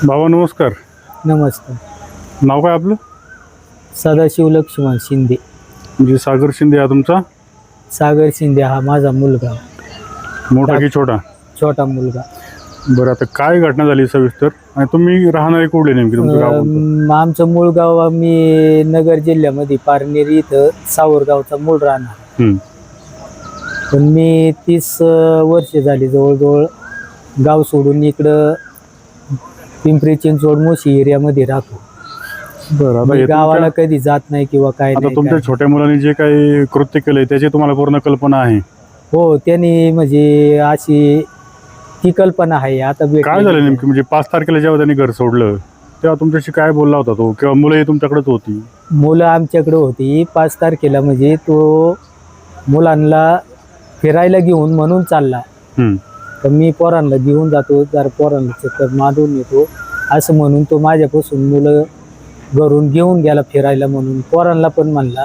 बाबा नमस्कार. नमस्कार. नाव काय आपलं? सदाशिव लक्ष्मण शिंदे. म्हणजे सागर शिंदे हा तुमचा? सागर शिंदे हा माझा मुलगा. मोठा की छोटा? छोटा मुलगा. बरं, आता काय घटना झाली सविस्तर आणि तुम्ही राहणारे कुठले नेमके, तुमचं गाव कोणतं? आमचं मूळ गाव मी नगर जिल्ह्यामध्ये पारनेर इथं सावरगावचा मूळ राहणार. पण मी 30 वर्ष झाली जवळजवळ गाव सोडून इकडं पिंपरी चिंचवड मोशी एरियामध्ये राहतो. बरं, आता मी हे गावाला कधी जात नाही किंवा काय आता नाही. तुमच्या छोट्या मुलांनी जे काही कृत्य केलंय त्याची तुम्हाला पूर्ण कल्पना आहे? हो, त्यांनी म्हणजे अशी ती कल्पना आहे. आता काय झालं नेमकी, म्हणजे 5 तारखेला जेव्हा त्यांनी घर सोडलं तेव्हा तुमच्याशी काय बोलला होता तो, किंवा मुलंही तुमच्याकडेच होती? मुलं आमच्याकडे होती. 5 तारखेला म्हणजे तो मुलांना फिरायला घेऊन म्हणून चालला. तर मी पोरांना घेऊन जातो, जर पोरांना चक्कर मारून येतो असं म्हणून तो माझ्यापासून मुलं घरून घेऊन गेला फिरायला म्हणून. पोरांना पण म्हणला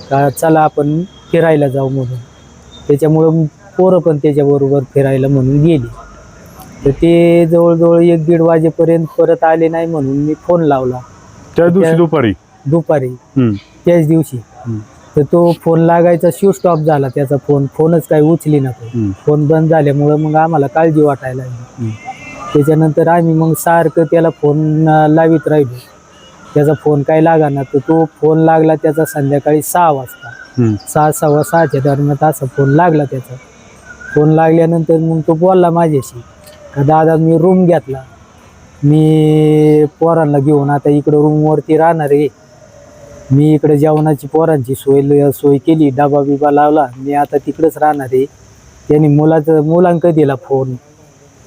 का चला आपण फिरायला जाऊ म्हणून. त्याच्यामुळं पोरं पण त्याच्याबरोबर फिरायला म्हणून गेली. तर ते जवळजवळ 1-1:30 वाजेपर्यंत परत आले नाही म्हणून मी फोन लावला. त्या दिवशी दुपारी त्याच दिवशी. तर तो फोन लागायचा स्विच ऑफ झाला त्याचा फोनच काही उचली नको. फोन बंद झाल्यामुळं मग आम्हाला काळजी वाटायला लागली. त्याच्यानंतर आम्ही मग सारखं त्याला फोन लावित राहिलो. त्याचा फोन काही लागाना. तर तो फोन लागला त्याचा संध्याकाळी 6 वाजता, 6, 6:15 दरम्यान असा फोन लागला त्याचा. फोन लागल्यानंतर मग तो बोलला माझ्याशी का दादा मी रूम घेतला, मी पोरांना घेऊन आता इकडं रूमवरती राहणार आहे. मी इकडे जेवणाची पोरांची सोय केली, डबा बिबा लावला, मी आता तिकडेच राहणार आहे. त्यांनी मुलांक दिला फोन.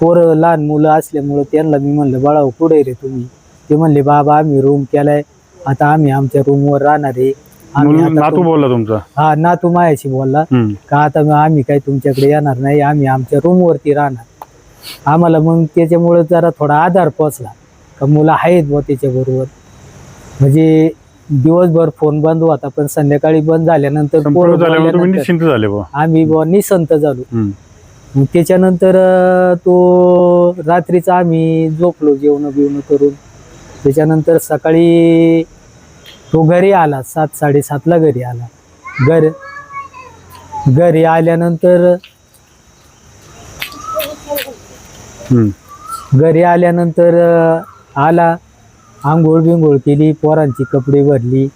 पोरं लहान मुलं असल्यामुळं त्यांना मी म्हणलं बाळाओ कुठे रे तुम्ही? ते म्हणले बाबा आम्ही रूम केलाय, आता आम्ही आमच्या रूमवर राहणार आहे. नातू बोलला तुमचा? हा, नातू माझ्याशी बोलला का आता आम्ही काही तुमच्याकडे येणार नाही, आम्ही आमच्या रूमवरती राहणार. आम्हाला मग त्याच्यामुळे जरा थोडा आधार पोचला का मुलं आहेत बुवा त्याच्याबरोबर. म्हणजे दिवसभर फोन बंद होता पण संध्याकाळी बंद झाल्यानंतर आम्ही बुवा निसंत झालो. त्याच्यानंतर तो रात्रीचा आम्ही झोपलो जेवण बिवणं करून. त्याच्यानंतर सकाळी तो घरी आला 7-7:30ला घरी आला. घरी आल्यानंतर आला, आंघोळ बिंघोळ केली, पोरांची कपडे भरली,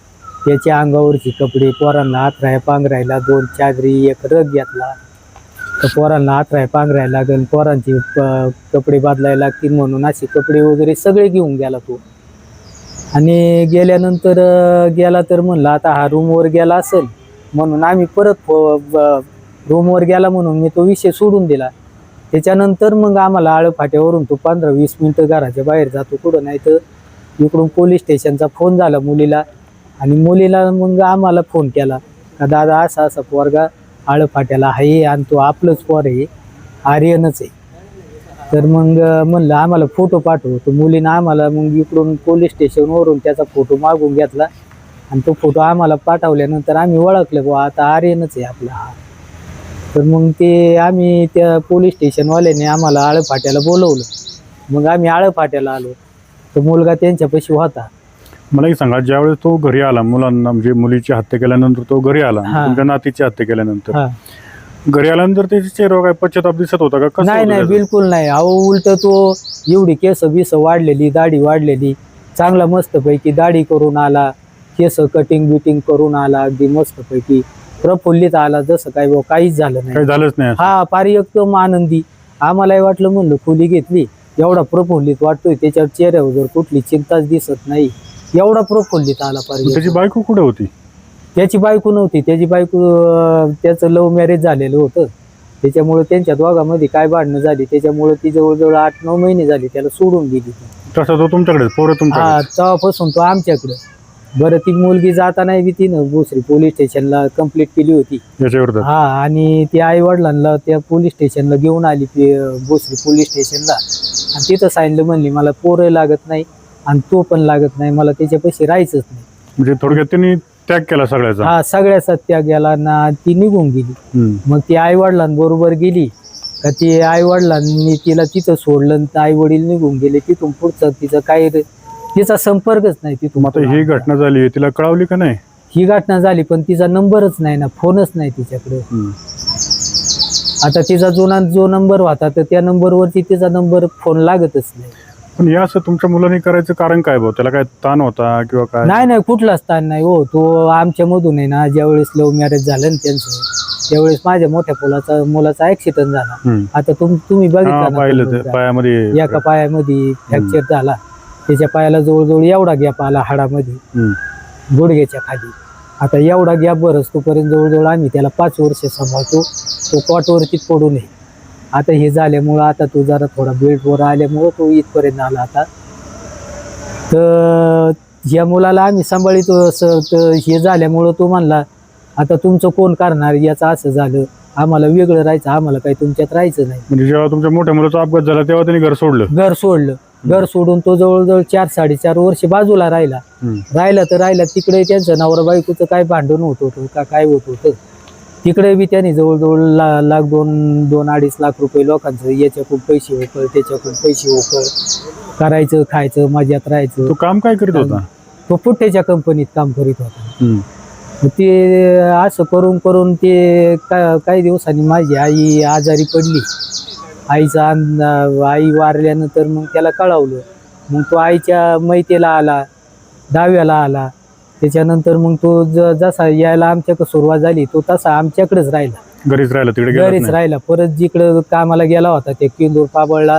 त्याच्या अंगावरची कपडे पोरांना आथराया पांघरायला 2 चादरी 1 रग घेतला. तर पोरांना आथराया पांघरायला लागेल, पोरांची कपडे बदलायला लागतील म्हणून असे कपडे वगैरे सगळे घेऊन गेला तो. आणि गेल्यानंतर गेला तर म्हणलं आता हा रूमवर गेला असेल म्हणून आम्ही परत रूमवर गेला म्हणून मी तो विषय सोडून दिला. त्याच्यानंतर मग आम्हाला आळफाट्यावरून तो 15-20 मिनिटं घराच्या बाहेर जातो कुठं, नाही तर इकडून पोलीस स्टेशनचा फोन झाला मुलीला. आणि मुलीला मग आम्हाला फोन केला का दादा असा असा पोरगा आळफाट्याला आहे आणि तो आपलंच पोर आहे, आर्यनच आहे. तर मग म्हणलं आम्हाला फोटो पाठव. तर मुलीनं आम्हाला मग इकडून पोलीस स्टेशनवरून त्याचा फोटो मागून घेतला आणि तो फोटो आम्हाला पाठवल्यानंतर आम्ही ओळखलं बुवा आता आर्यनच आहे आपला हा. तर मग ते आम्ही त्या पोलीस स्टेशनवाल्याने आम्हाला आळफाट्याला बोलवलं. मग आम्ही आळफाट्याला आलो. तो मुलगा त्यांच्यापाशी होता. मला एक सांगा, ज्यावेळेस तो घरी आला, मुलांना म्हणजे मुलीची हत्या केल्यानंतर तो घरी आला, तुमच्या नातीची हत्या केल्यानंतर घरी आल्यानंतर त्याच्या चेहऱ्यावर काय पश्चाताप दिसत होता का? नाही, बिलकुल नाही. अहो उलट तो एवढी केस बिस वाढलेली, दाढी वाढलेली, चांगला मस्तपैकी दाढी करून आला, केस कटिंग बिटिंग करून आला, अगदी मस्तपैकी प्रफुल्लित आला, जसं काही काहीच झालं नाही. झालंच नाही. हा, फार एकदम आनंदी. आम्हालाही वाटलं म्हणलं खोली घेतली, एवढा प्रफुल्लित वाटतोय, त्याच्यावर चेहऱ्यावर जर कुठली चिंताच दिसत नाही, एवढा प्रफुल्लित आला. त्याची बायको कुठे होती? त्याची बायको नव्हती. त्याचं लव्ह मॅरेज झालेलं होतं. त्याच्यामुळे त्यांच्या दोघांमध्ये काय भांडणं झाली, त्याच्यामुळे ती जवळजवळ 8-9 महिने झाली त्याला सोडून गेली. तसा तो तुमच्याकडे हा, तेव्हापासून तो आमच्याकडे. बरं, ती मुलगी जाताना बी तिनं भोसरी पोलीस स्टेशनला कंप्लेंट केली होती याच्यावर. हा, आणि ती आई वडिलांना त्या पोलीस स्टेशनला घेऊन आली, भोसरी पोलीस स्टेशनला. आणि तिथं सांगितलं म्हणली मला पोरं लागत नाही आणि तो पण लागत नाही, मला त्याच्यापाशी राहायचंच नाही. म्हणजे थोडक्यात त्यांनी त्याग केला सगळ्याचा? हा, सगळ्याचा त्याग गेला ना. ती निघून गेली. मग ती आई वडिलांबरोबर गेली का ती आई वडिलांनी तिला तिथं सोडलं, आई वडील निघून गेले, तिथून पुढचं तिचं काय तिचा संपर्कच नाही तिथून. मग आता ही घटना झाली, तिला कळवली का नाही? ही घटना झाली पण तिचा नंबरच नाही ना, फोनच नाही तिच्याकडे. आता तिचा जो नंबर होता तर त्या नंबरवरती तिचा नंबर फोन लागतच नाही. पण या असं तुमच्या मुलांनी करायचं कारण काय भाऊ? त्याला काय ताण होता किंवा काय? नाही कुठलाच ताण नाही हो. तो आमच्या मधून आहे ना, ज्यावेळेस लव्ह मॅरेज झालं ना त्यांचं, त्यावेळेस माझ्या मोठ्या मुलाचा ऍक्सिडेंट झाला. आता तुम्ही बघितलं ना, पायामध्ये एका पायामध्ये फ्रॅक्चर झाला. त्याच्या पायाला जवळजवळ एवढा गॅप आला हाडामध्ये, गुडघ्याच्या खाली. आता एवढा गॅप बरंच तोपर्यंत जवळजवळ आम्ही त्याला 5 वर्ष सांभाळतो. तो कॉटवरती पडू नये. आता हे झाल्यामुळं, आता तो जरा थोडा बेल्टवर आल्यामुळं तो इथपर्यंत आला. आता तर या मुलाला आम्ही सांभाळितो असं, तर हे झाल्यामुळं तो म्हणला आता तुमचं कोण करणार, याचं असं झालं, आम्हाला वेगळं राहायचं, आम्हाला काही तुमच्यात राहायचं नाही. म्हणजे जेव्हा तुमच्या मोठ्या मुलाचा अपघात झाला तेव्हा त्यांनी घर सोडलं. घर सोडून तो जवळजवळ 4-4.5 वर्ष बाजूला राहिला. तिकडे त्यांचं नवरा बायकोचं काय भांडण होत होतं का काय होत होतं, तिकडे बी त्यांनी जवळजवळ लाख 2-2.5 लाख रुपये लोकांचं, याच्याकडून पैसे उकळ, त्याच्याकडून पैसे उकळ करायचं, खायचं, मजात राहायचं. तो काम काय करीत होता? तो पुठ्ठ्याच्या कंपनीत काम करीत होता. ते असं करून करून ते काही दिवसांनी माझी आई आजारी पडली. आई वारल्यानंतर मग त्याला कळवलं. मग तो आईच्या मैतेला आला, दहाव्याला आला. त्याच्यानंतर मग तो जसा यायला आमच्याकडे सुरुवात झाली, तो तसा आमच्याकडेच राहिला, घरीच राहिला. परत जिकडं कामाला गेला होता त्या किंदूर पाबळला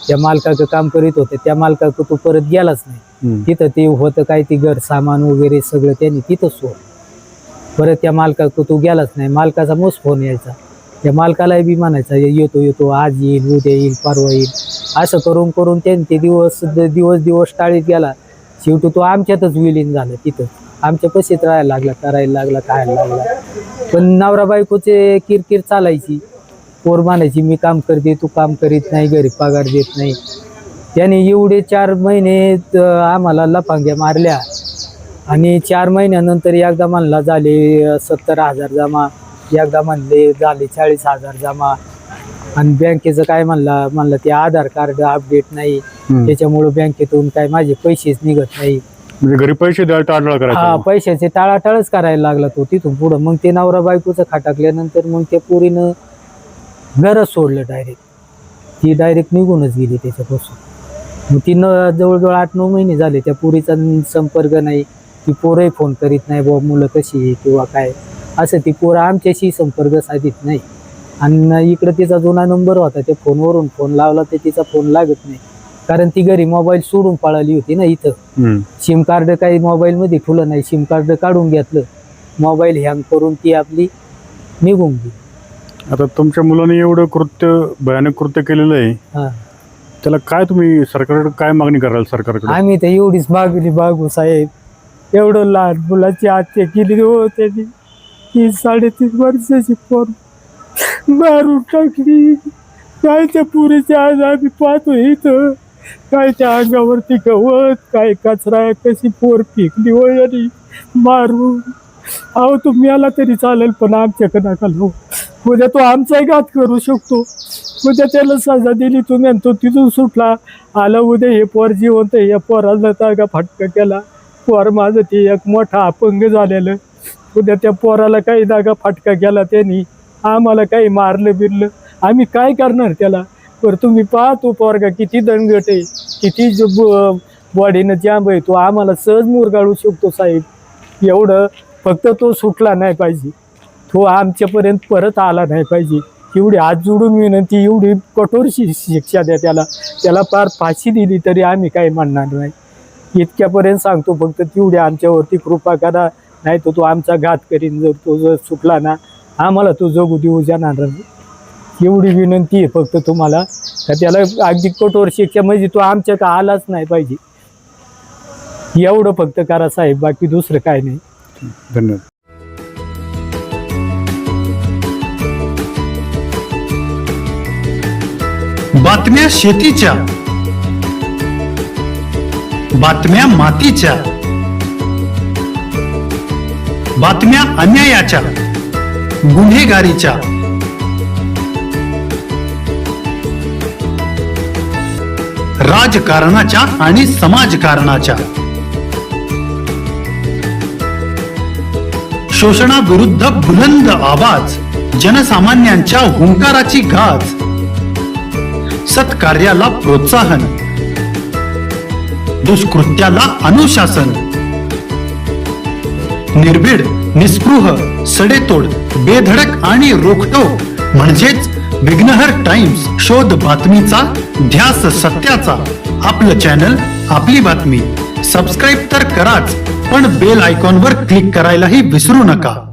त्या मालकाचं काम करीत होते, त्या मालकाचं तो परत गेलाच नाही. तिथं ते होतं काय, ते घर सामान वगैरे सगळं त्यांनी तिथंच सोड. परत त्या मालकाचं तो गेलाच नाही. मालकाचा मोस फोन यायचा, त्या मालकाला बी म्हणायचा येतो, आज येईल, उद्या येईल, परवा येईल. असं करून करून त्यांनी ते दिवस टाळीत गेला. शेवटी तो आमच्यातच विलीन झाला. तिथं आमच्या पशीत राहायला लागला, करायला लागला, खायला लागला. पण नवरा बायकोचे किरकिर चालायची. पोर म्हणायची मी काम करते, तू काम करीत नाही, घरी पगार देत नाही. त्याने एवढे 4 महिने आम्हाला लफांग्या मारल्या. आणि 4 महिन्यानंतर एकदा म्हणला झाले 70,000 जमा, एकदा म्हणले झाले 40,000 जमा. आणि बँकेचं काय म्हणला ते आधार कार्ड अपडेट नाही, त्याच्यामुळे बँकेतून काय माझे पैसेच निघत नाही. म्हणजे घरी पैसे द्यायला टाळाटाळ करायचा? हा, पैशाचे टाळाटाळच करायला लागला तो तिथून पुढं. मग ते नवरा बायकोचं खटाकल्यानंतर मग त्या पोरीनं घरच सोडलं डायरेक्ट. ती डायरेक्ट निघूनच गेली त्याच्यापासून. मग ती जवळजवळ 8-9 महिने झाले त्या पोरीचा संपर्क नाही. ती पोरही फोन करीत नाही, बाबा मुलं कशी आहे किंवा काय असं. ती पोरं आमच्याशी संपर्क साधित नाही. आणि इकडं तिचा जुना नंबर होता, त्या फोनवरून फोन लावला तर तिचा फोन लागत नाही. कारण ती घरी मोबाईल सोडून पळाली होती ना इथं. सिम कार्ड काही मोबाईल मध्ये ठुलं नाही, सिम कार्ड काढून घेतलं, मोबाईल हँग करून ती आपली निघून गेली. आता तुमच्या मुलाने एवढं भयानक कृत्य केलेलं आहे, त्याला काय तुम्ही सरकारकडे काय मागणी कराल? सरकारकडे आम्ही तर एवढीच मागणी मागू साहेब. एवढं लहान मुलाची हत्या केली हो त्यांनी. 3-3.5 वर्षाची पोर मारून टाकली. काय त्या पुरीच्या आज आम्ही पाहतो इथं, काय त्या अंगावरती गवत, काय कचरा, कशी पोर फेकली हो यांनी मारून. अहो तुम्ही आला तरी चालेल, पण आमच्याकडे नका लो. उद्या तो आमचाही घात करू शकतो. उद्या त्याला सजा दिली तुम्ही आणि तो तिथून सुटला, आला उद्या हे पोर जिवंत, या पोराला तागा फटका केला. पोर माझं ते एक मोठा अपंग झालेलं, उद्या त्या पोराला काही दागा फटका केला त्यांनी, आम्हाला काही मारलं बिरलं, आम्ही काय करणार त्याला? बरं तुम्ही पहा तो पोरगा किती दणगट आहे, किती बॉडीनं जांब आहे. तो आम्हाला सहज मुरगाळू शकतो साहेब. एवढं फक्त तो सुटला नाही पाहिजे, तो आमच्यापर्यंत परत आला नाही पाहिजे. एवढी हात जोडून विनंती, एवढी कठोर शिक्षा द्या त्याला पार फाशी दिली तरी आम्ही काही म्हणणार नाही. इतक्यापर्यंत सांगतो, फक्त तेवढी आमच्यावरती कृपा करा, नाही तर तो आमचा घात करीन. जर सुटला ना, आम्हाला तो जगू देऊ जाणार नाही. एवढी विनंती आहे फक्त तुम्हाला, का त्याला अगदी कठोर शिक्षा, म्हणजे तो आमच्याकडे आलाच नाही पाहिजे. एवढं फक्त करा साहेब, बाकी दुसरं काय नाही. धन्यवाद. बातम्या शेतीच्या, बातम्या मातीच्या, बातम्या अन्यायाच्या, गुन्हेगारीच्या, राजकारणाच्या आणि समाजकारणाच्या, शोषणाविरुद्ध बुलंद आवाज, जनसामान्यांच्या हुंकाराची गाज, सत्कार्याला प्रोत्साहन, दुष्कृत्याला अनुशासन, निर्भीड, निस्पृह, सडेतोड, बेधडक आणि रोखटोक म्हणजेच विघ्नहर टाइम्स. शोध बातमीचा, ध्यास सत्याचा. आपलं चॅनल, आपली बातमी. सबस्क्राईब तर कराच, पण बेल आयकॉनवर क्लिक करायलाही विसरू नका.